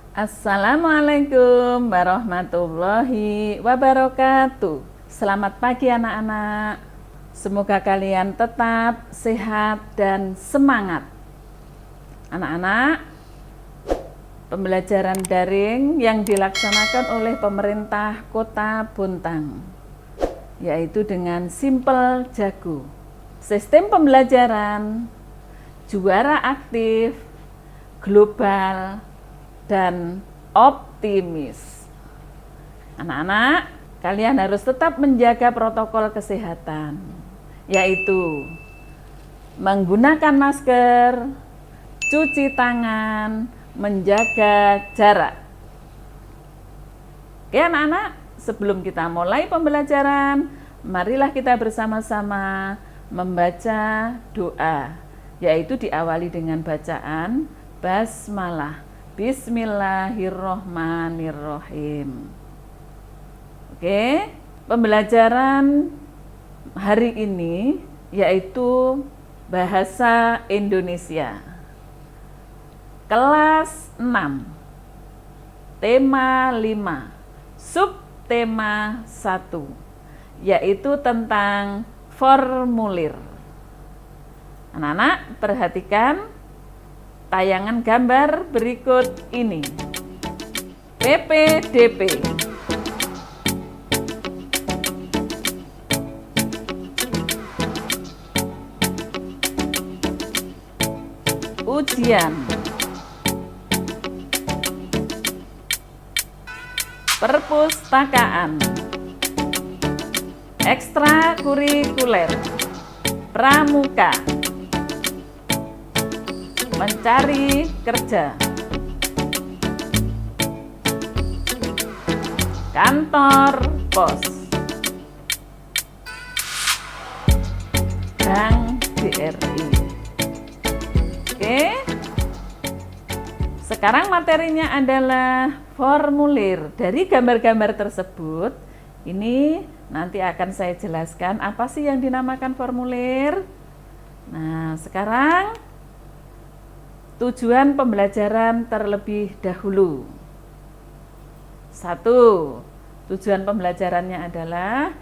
Assalamualaikum warahmatullahi wabarakatuh. Selamat pagi anak-anak. Semoga kalian tetap sehat dan semangat. Anak-anak, pembelajaran daring yang dilaksanakan oleh pemerintah Kota Bontang, yaitu dengan Simple Jago. Sistem pembelajaran juara aktif, global, dan optimis. Anak-anak, kalian harus tetap menjaga protokol kesehatan, yaitu menggunakan masker, cuci tangan, menjaga jarak. Oke anak-anak, sebelum kita mulai pembelajaran, marilah kita bersama-sama membaca doa, yaitu diawali dengan bacaan basmalah. Bismillahirrohmanirrohim. Oke, pembelajaran hari ini yaitu bahasa Indonesia. Kelas 6, tema 5, subtema 1, yaitu tentang formulir. Anak-anak, perhatikan tayangan gambar berikut ini. PPDP. Ujian. Perpustakaan. Ekstrakurikuler. Pramuka. Mencari kerja. Kantor pos. Bank BRI. Oke. Sekarang materinya adalah formulir. Dari gambar-gambar tersebut, ini nanti akan saya jelaskan apa sih yang dinamakan formulir. Nah, sekarang tujuan pembelajaran terlebih dahulu. 1. Tujuan pembelajarannya adalah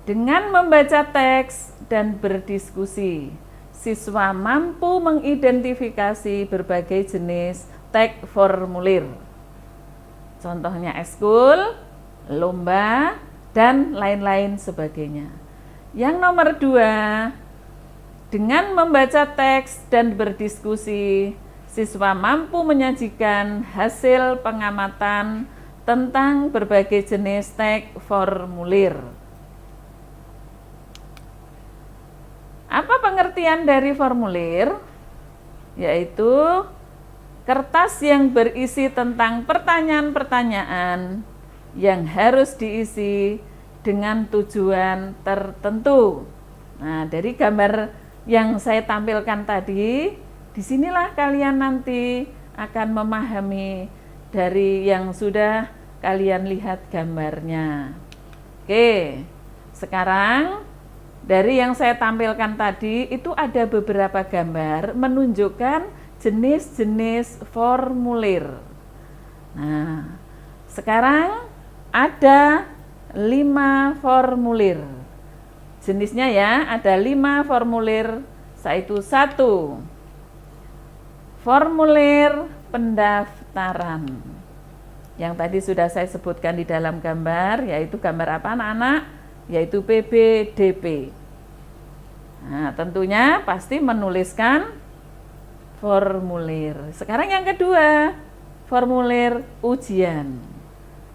dengan membaca teks dan berdiskusi, siswa mampu mengidentifikasi berbagai jenis teks formulir. Contohnya ekskul, lomba, dan lain-lain sebagainya. Yang nomor 2, dengan membaca teks dan berdiskusi, siswa mampu menyajikan hasil pengamatan tentang berbagai jenis teks formulir. Apa pengertian dari formulir? Yaitu kertas yang berisi tentang pertanyaan-pertanyaan yang harus diisi dengan tujuan tertentu. Nah, dari gambar yang saya tampilkan tadi, disinilah kalian nanti akan memahami dari yang sudah kalian lihat gambarnya. Oke, sekarang dari yang saya tampilkan tadi itu ada beberapa gambar menunjukkan jenis-jenis formulir. Nah, sekarang ada 5 formulir. Jenisnya ya, ada 5 formulir, yaitu 1. Formulir pendaftaran. Yang tadi sudah saya sebutkan di dalam gambar, yaitu gambar apa anak-anak? Yaitu PPDP. Nah, tentunya pasti menuliskan formulir. Sekarang yang kedua, formulir ujian.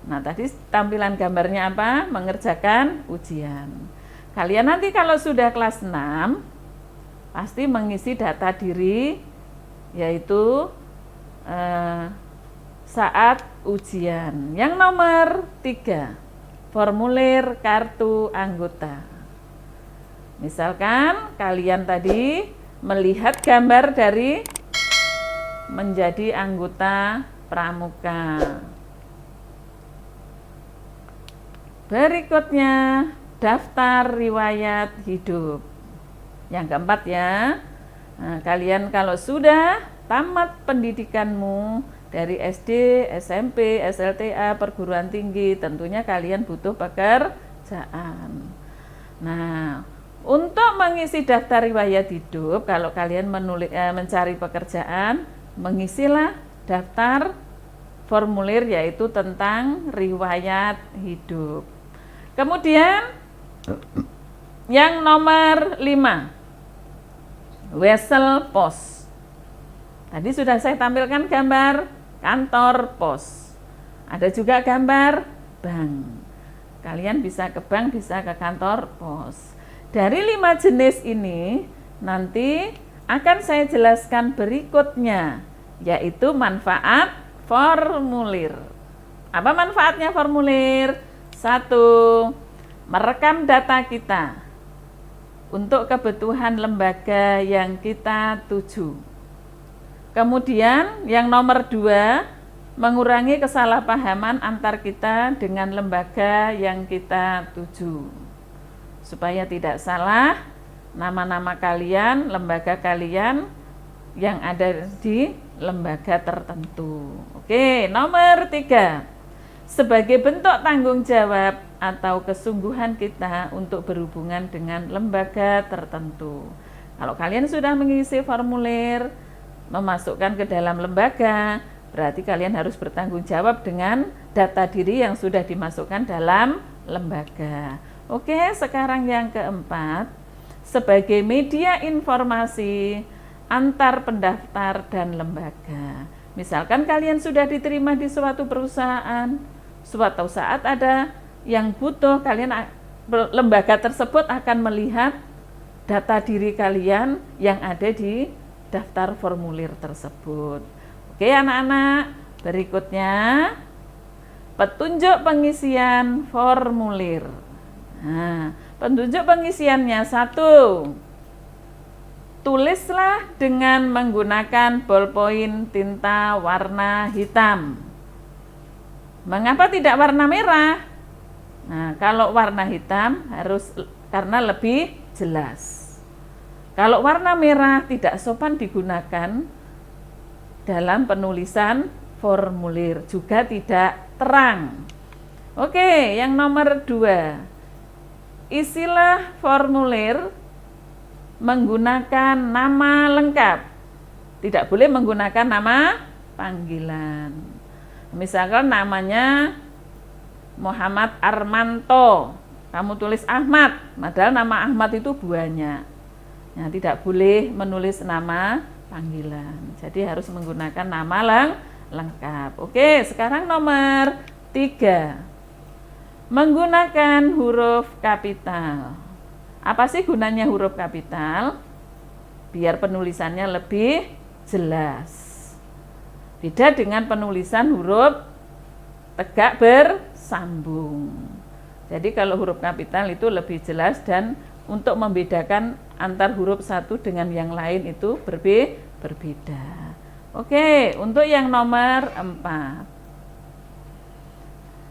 Nah, tadi tampilan gambarnya apa? Mengerjakan ujian. Kalian nanti kalau sudah kelas 6, pasti mengisi data diri, yaitu saat ujian. Yang nomor 3, formulir kartu anggota. Misalkan kalian tadi melihat gambar dari menjadi anggota pramuka. Berikutnya, daftar riwayat hidup. Yang keempat ya, nah, kalian kalau sudah tamat pendidikanmu, dari SD, SMP, SLTA, perguruan tinggi, tentunya kalian butuh pekerjaan. Nah, untuk mengisi daftar riwayat hidup, kalau kalian mencari pekerjaan, mengisilah daftar formulir yaitu tentang riwayat hidup. Kemudian yang nomor 5, wesel pos. Tadi sudah saya tampilkan gambar kantor pos. Ada juga gambar bank. Kalian bisa ke bank, bisa ke kantor pos. Dari 5 jenis ini nanti akan saya jelaskan berikutnya, yaitu manfaat formulir. Apa manfaatnya formulir? 1. Merekam data kita untuk kebutuhan lembaga yang kita tuju. Kemudian yang nomor 2, mengurangi kesalahpahaman antar kita dengan lembaga yang kita tuju. Supaya tidak salah nama-nama kalian, lembaga kalian yang ada di lembaga tertentu. Oke, nomor 3. Sebagai bentuk tanggung jawab atau kesungguhan kita untuk berhubungan dengan lembaga tertentu. Kalau kalian sudah mengisi formulir, memasukkan ke dalam lembaga, berarti kalian harus bertanggung jawab dengan data diri yang sudah dimasukkan dalam lembaga. Oke, sekarang yang keempat, sebagai media informasi antar pendaftar dan lembaga. Misalkan kalian sudah diterima di suatu perusahaan, suatu saat ada yang butuh, lembaga tersebut akan melihat data diri kalian yang ada di daftar formulir tersebut. Oke anak-anak, berikutnya petunjuk pengisian formulir. Nah, petunjuk pengisiannya 1. Tulislah dengan menggunakan ballpoint tinta warna hitam. Mengapa tidak warna merah? Nah, kalau warna hitam harus karena lebih jelas. Kalau warna merah tidak sopan digunakan dalam penulisan formulir, juga tidak terang. Oke, yang nomor 2. Isilah formulir menggunakan nama lengkap. Tidak boleh menggunakan nama panggilan. Misalkan namanya Muhammad Armanto, kamu tulis Ahmad, padahal nama Ahmad itu banyak. Nah, tidak boleh menulis nama panggilan. Jadi harus menggunakan nama lengkap. Oke, sekarang nomor 3. Menggunakan huruf kapital. Apa sih gunanya huruf kapital? Biar penulisannya lebih jelas. Beda dengan penulisan huruf tegak bersambung. Jadi kalau huruf kapital itu lebih jelas dan untuk membedakan antar huruf satu dengan yang lain itu berbeda. Oke, untuk yang nomor 4.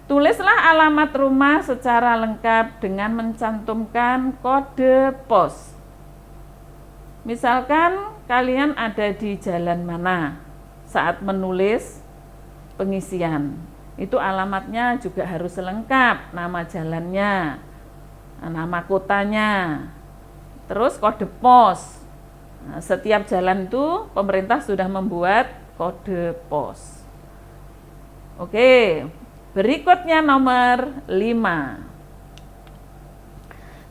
Tulislah alamat rumah secara lengkap dengan mencantumkan kode pos. Misalkan kalian ada di jalan mana saat menulis pengisian. Itu alamatnya juga harus lengkap, nama jalannya, nama kotanya, terus kode pos. Nah, setiap jalan itu pemerintah sudah membuat kode pos. Oke, berikutnya nomor 5.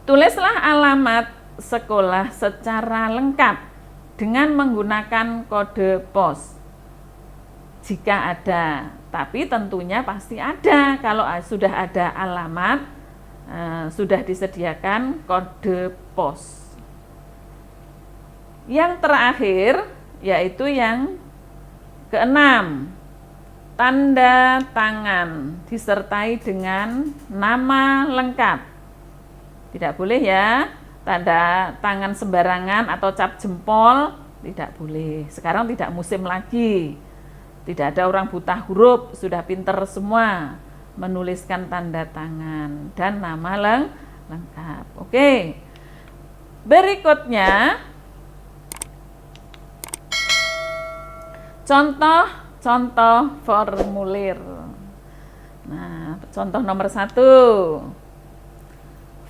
Tulislah alamat sekolah secara lengkap dengan menggunakan kode pos. Jika ada, tapi tentunya pasti ada. Kalau sudah ada alamat, sudah disediakan kode pos. Yang terakhir yaitu yang ke-6, tanda tangan disertai dengan nama lengkap. Tidak boleh ya tanda tangan sembarangan atau cap jempol, tidak boleh. Sekarang tidak musim lagi, tidak ada orang buta huruf, sudah pinter semua menuliskan tanda tangan dan nama lengkap. Oke, berikutnya contoh contoh formulir. Nah, contoh nomor 1.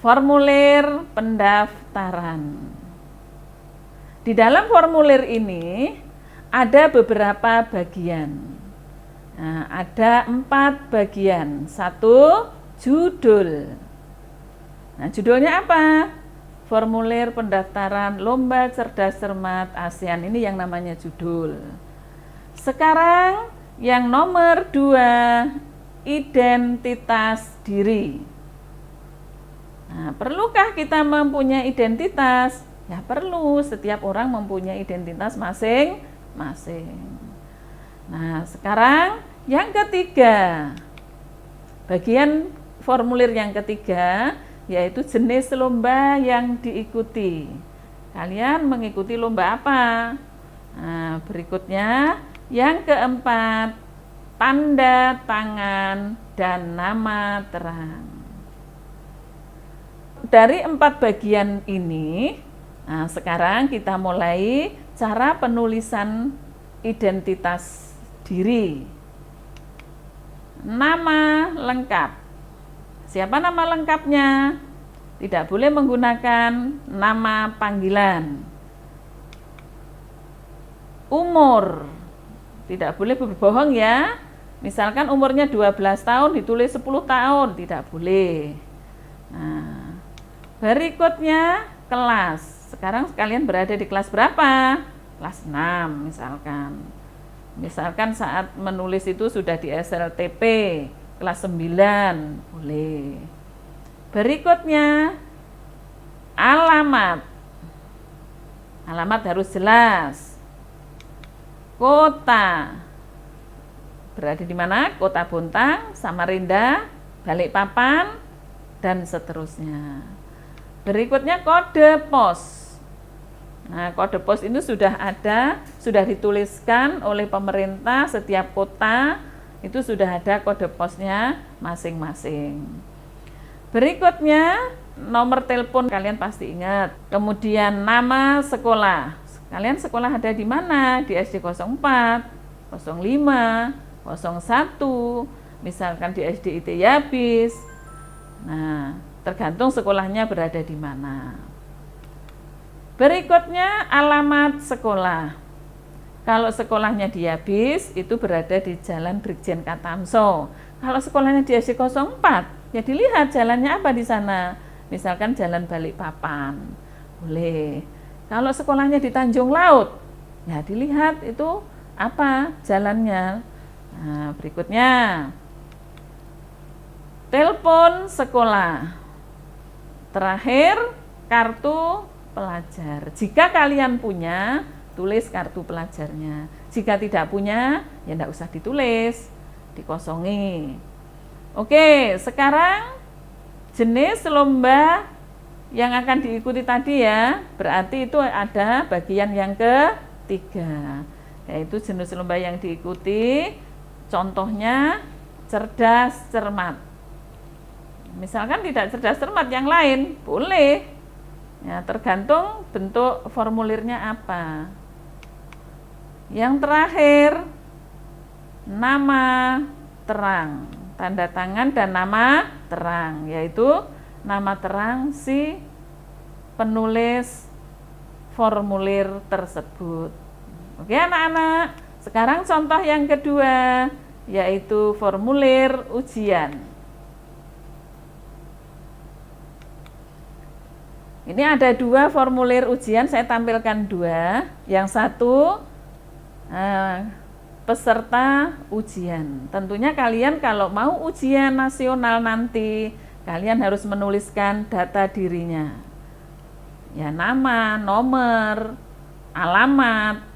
Formulir pendaftaran. Di dalam formulir ini ada beberapa bagian. Nah, ada 4 bagian. 1, judul. Nah, judulnya apa? Formulir pendaftaran Lomba Cerdas Cermat ASEAN, ini yang namanya judul. Sekarang yang nomor 2, identitas diri. Nah, perlukah kita mempunyai identitas? Ya perlu, setiap orang mempunyai identitas masing-masing. Nah, sekarang yang ketiga, bagian formulir yang ketiga, yaitu jenis lomba yang diikuti. Kalian mengikuti lomba apa? Nah, berikutnya yang keempat, tanda tangan dan nama terang. Dari 4 bagian ini, nah sekarang kita mulai cara penulisan identitas diri. Nama lengkap. Siapa nama lengkapnya? Tidak boleh menggunakan nama panggilan. Umur. Tidak boleh berbohong ya. Misalkan umurnya 12 tahun ditulis 10 tahun, tidak boleh. Nah, berikutnya kelas. Sekarang kalian berada di kelas berapa? Kelas 6 misalkan. Misalkan saat menulis itu sudah di SLTP, kelas 9, boleh. Berikutnya, alamat. Alamat harus jelas. Kota. Berada di mana? Kota Bontang, Samarinda, Balikpapan, dan seterusnya. Berikutnya kode pos. Nah, kode pos ini sudah ada, sudah dituliskan oleh pemerintah, setiap kota itu sudah ada kode posnya masing-masing. Berikutnya, nomor telepon kalian pasti ingat. Kemudian nama sekolah. Kalian sekolah ada di mana? Di SD 04, 05, 01, misalkan di SD IT Yabis. Nah, tergantung sekolahnya berada di mana. Berikutnya alamat sekolah. Kalau sekolahnya di Yabis, itu berada di Jalan Brigjen Katamso. Kalau sekolahnya di SD 04, ya dilihat jalannya apa di sana. Misalkan Jalan Balikpapan, boleh. Kalau sekolahnya di Tanjung Laut, ya dilihat itu apa jalannya. Nah, berikutnya telepon sekolah. Terakhir, kartu pelajar. Jika kalian punya, tulis kartu pelajarnya. Jika tidak punya, ya tidak usah ditulis, dikosongi. Oke, sekarang jenis lomba yang akan diikuti tadi ya, berarti itu ada bagian yang ketiga, yaitu jenis lomba yang diikuti. Contohnya cerdas cermat. Misalkan tidak cerdas cermat yang lain, boleh. Ya, tergantung bentuk formulirnya apa. Yang terakhir, nama terang, tanda tangan dan nama terang, yaitu nama terang si penulis formulir tersebut. Oke anak-anak, sekarang contoh yang kedua, yaitu formulir ujian. Ini ada 2 formulir ujian, saya tampilkan 2. Yang satu peserta ujian. Tentunya kalian kalau mau ujian nasional nanti, kalian harus menuliskan data dirinya. Ya, nama, nomor, alamat,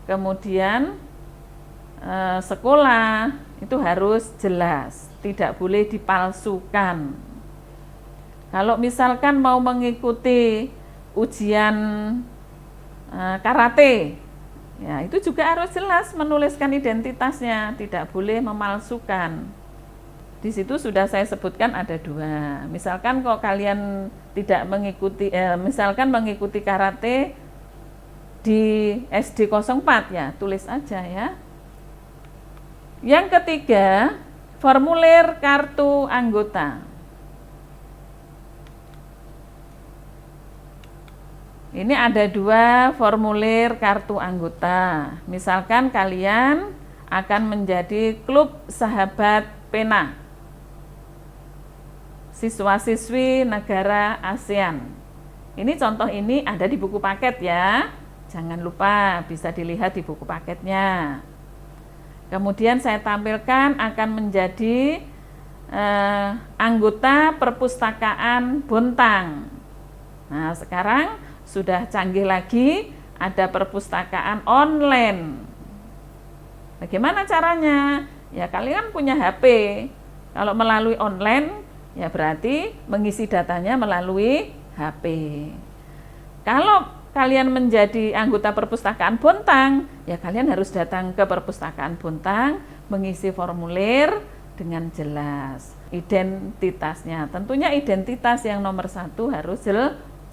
kemudian sekolah, itu harus jelas, tidak boleh dipalsukan. Kalau misalkan mau mengikuti ujian karate, ya itu juga harus jelas menuliskan identitasnya, tidak boleh memalsukan. Di situ sudah saya sebutkan ada 2. Misalkan kalau kalian tidak mengikuti, misalkan mengikuti karate di SD 04 ya, tulis aja ya. Yang ketiga, formulir kartu anggota. Ini ada 2 formulir kartu anggota. Misalkan kalian akan menjadi klub sahabat pena, siswa-siswi negara ASEAN. Ini contoh ini ada di buku paket ya. Jangan lupa bisa dilihat di buku paketnya. Kemudian saya tampilkan akan menjadi anggota perpustakaan Bontang. Nah, sekarang sudah canggih lagi, ada perpustakaan online. Bagaimana caranya? Ya kalian punya HP. Kalau melalui online, ya berarti mengisi datanya melalui HP. Kalau kalian menjadi anggota perpustakaan Bontang, ya kalian harus datang ke perpustakaan Bontang, mengisi formulir dengan jelas. Identitasnya, tentunya identitas yang nomor 1 harus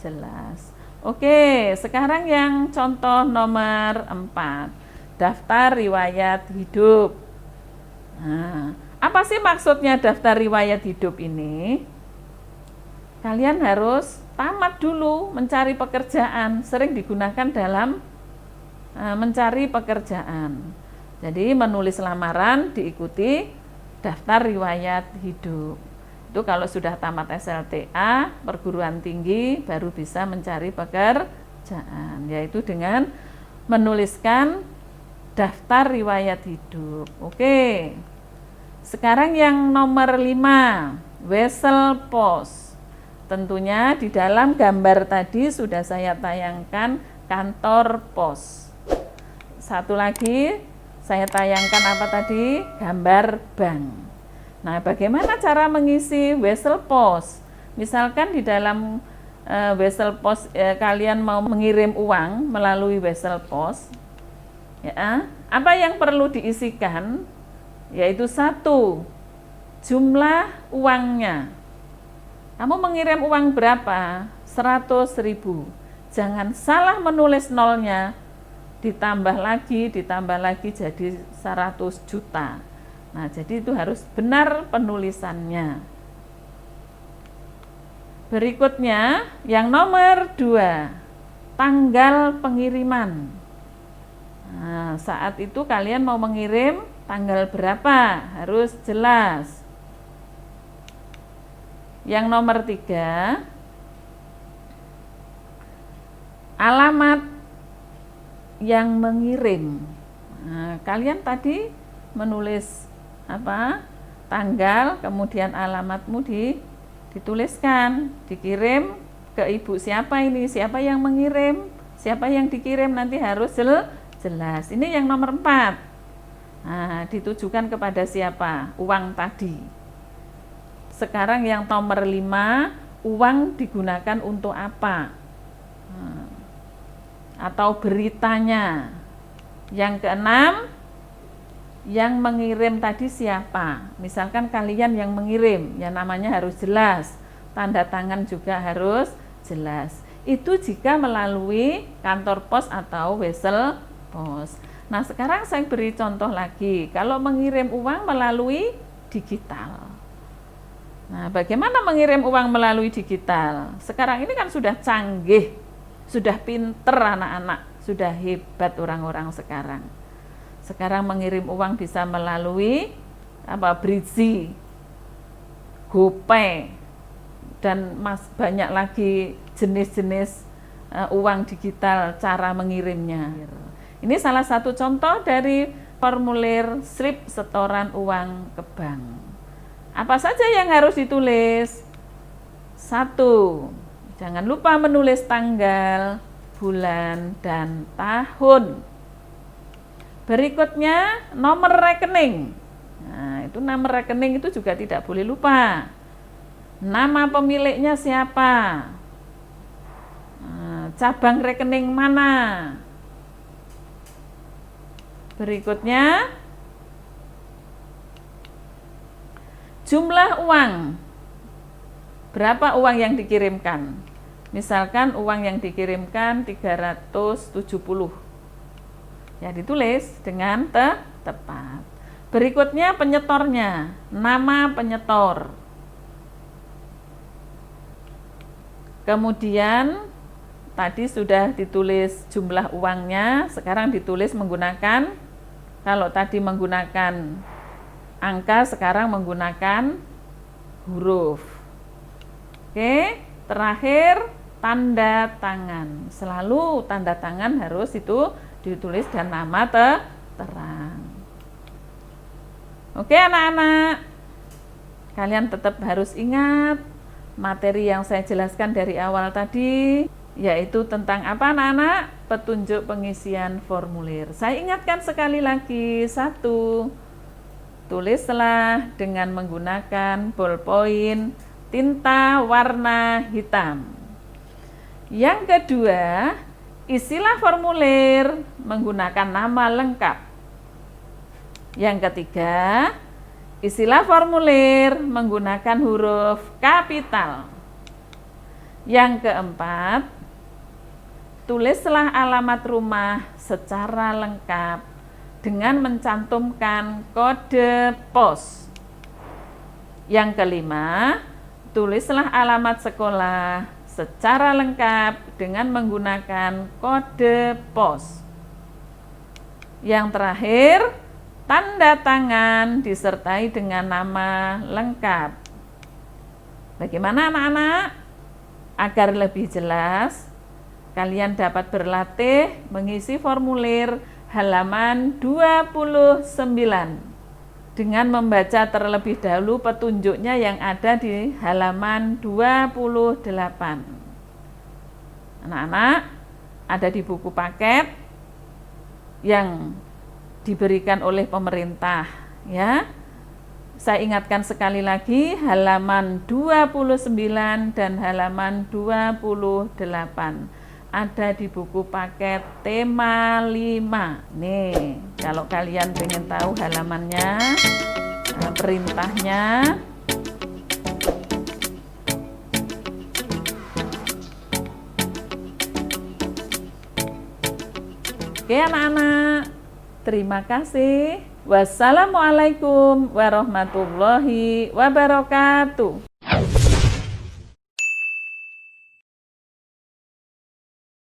jelas. Oke, sekarang yang contoh nomor 4, daftar riwayat hidup. Nah, apa sih maksudnya daftar riwayat hidup ini? Kalian harus tamat dulu mencari pekerjaan, sering digunakan dalam mencari pekerjaan. Jadi menulis lamaran diikuti daftar riwayat hidup. Itu kalau sudah tamat SLTA, perguruan tinggi, baru bisa mencari pekerjaan, yaitu dengan menuliskan daftar riwayat hidup. Oke. Sekarang yang nomor 5, wesel pos. Tentunya di dalam gambar tadi sudah saya tayangkan kantor pos. Satu lagi saya tayangkan apa tadi? Gambar bank. Nah, bagaimana cara mengisi wesel pos? Misalkan di dalam wesel pos kalian mau mengirim uang melalui wesel pos, ya, apa yang perlu diisikan? Yaitu 1, jumlah uangnya. Kamu mengirim uang berapa? 100.000. Jangan salah menulis nolnya, ditambah lagi jadi 100 juta. Nah, jadi itu harus benar penulisannya. Berikutnya, yang nomor 2, tanggal pengiriman. Nah, saat itu kalian mau mengirim tanggal berapa? Harus jelas. Yang nomor 3, alamat yang mengirim. Nah, kalian tadi menulis tanggal, kemudian alamatmu dituliskan, dikirim ke ibu siapa ini, siapa yang mengirim, siapa yang dikirim, nanti harus jelas. Ini yang nomor 4. Nah, ditujukan kepada siapa uang tadi. Sekarang yang nomor 5, uang digunakan untuk apa, atau beritanya. Yang keenam, yang mengirim tadi siapa? Misalkan kalian yang mengirim, ya namanya harus jelas, tanda tangan juga harus jelas. Itu jika melalui kantor pos atau wesel pos. Nah, sekarang saya beri contoh lagi, kalau mengirim uang melalui digital. Nah, bagaimana mengirim uang melalui digital? Sekarang ini kan sudah canggih, sudah pinter anak-anak, sudah hebat orang-orang sekarang. Sekarang mengirim uang bisa melalui Brizi, GoPay, dan banyak lagi jenis-jenis uang digital cara mengirimnya. Ini salah satu contoh dari formulir slip setoran uang ke bank. Apa saja yang harus ditulis? 1, jangan lupa menulis tanggal, bulan, dan tahun. Berikutnya nomor rekening. Nah, itu nomor rekening itu juga tidak boleh lupa. Nama pemiliknya siapa? Cabang rekening mana? Berikutnya jumlah uang. Berapa uang yang dikirimkan? Misalkan uang yang dikirimkan 370. Ya, ditulis dengan tepat. Berikutnya penyetornya, nama penyetor. Kemudian tadi sudah ditulis jumlah uangnya, sekarang ditulis menggunakan, kalau tadi menggunakan angka, sekarang menggunakan huruf. Oke, terakhir tanda tangan. Selalu tanda tangan harus itu ditulis dan nama terang. Oke anak-anak, kalian tetap harus ingat materi yang saya jelaskan dari awal tadi, yaitu tentang apa anak-anak? Petunjuk pengisian formulir. Saya ingatkan sekali lagi, 1, tulislah dengan menggunakan ballpoint tinta warna hitam. Yang kedua, isilah formulir menggunakan nama lengkap. Yang ketiga, isilah formulir menggunakan huruf kapital. Yang keempat, tulislah alamat rumah secara lengkap dengan mencantumkan kode pos. Yang kelima, tulislah alamat sekolah secara lengkap dengan menggunakan kode pos. Yang terakhir, tanda tangan disertai dengan nama lengkap. Bagaimana anak-anak? Agar lebih jelas, kalian dapat berlatih mengisi formulir halaman 29 dengan membaca terlebih dahulu petunjuknya yang ada di halaman 28. Anak-anak, ada di buku paket yang diberikan oleh pemerintah, ya. Saya ingatkan sekali lagi, halaman 29 dan halaman 28 ada di buku paket tema 5. Nih, kalau kalian pengen tahu halamannya, perintahnya, oke anak-anak, terima kasih. Wassalamualaikum warahmatullahi wabarakatuh.